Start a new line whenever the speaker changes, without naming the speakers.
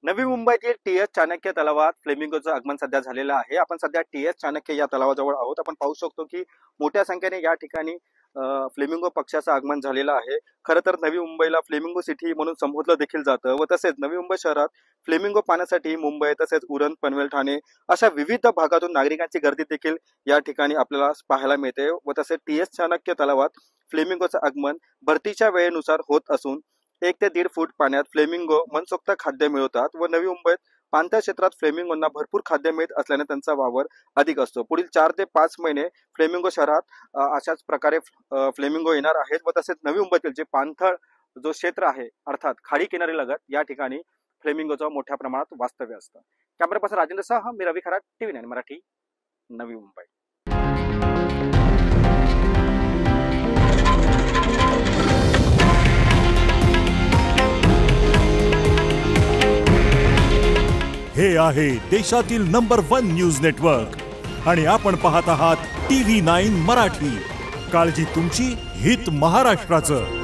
नवी मुंबईतील टी.एस. चाणक्य तलावात फ्लेमिंगोचं आगमन सध्या झालेलं आहे। आपण सध्या टी.एस. चाणक्य या तलावाजवळ आहोत। आपण पाहू शकतो की मोठ्या संख्येने या ठिकाणी फ्लेमिंगो पक्ष्याचं आगमन झालेलं आहे। खरं तर नवी मुंबईला फ्लेमिंगो सिटी म्हणून संबोधलं देखील जातं व तसेच नवी मुंबई शहरात फ्लेमिंगो पाहण्यासाठी मुंबई तसेच उरण, पनवेल, ठाणे अशा विविध भागातून नागरिकांची गर्दी देखील या ठिकाणी आपल्याला पाहायला मिळते व तसेच टी.एस. चाणक्य तलावात फ्लेमिंगोचं आगमन भरतीच्या वेळेनुसार होत असून 1 ते 1.5 फूट पाण्यात फ्लेमिंगो मनसोक्त खाद्य मिळवतात व नवी मुंबईत पाणथळ क्षेत्रात फ्लेमिंगोंना भरपूर खाद्य मिळत असल्याने त्यांचा वावर अधिक असतो। पुढील 4 ते 5 महिने फ्लेमिंगो शहरात अशाच प्रकारे फ्लेमिंगो येणार आहेत व तसेच नवी मुंबईतील जे पाणथळ जो क्षेत्र आहे अर्थात खाडी किनारी लगत या ठिकाणी फ्लेमिंगोचं मोठ्या प्रमाणात वास्तव्य असतं। कॅमेरा पर्सन राजेंद्र सह मी रवी खरात, TV9 मराठी, नवी मुंबई।
हे आहे देशातील नंबर 1 न्यूज नेटवर्क आणि आपण पाहत आहात TV9 मराठी। काळजी तुमची, हित महाराष्ट्राचं।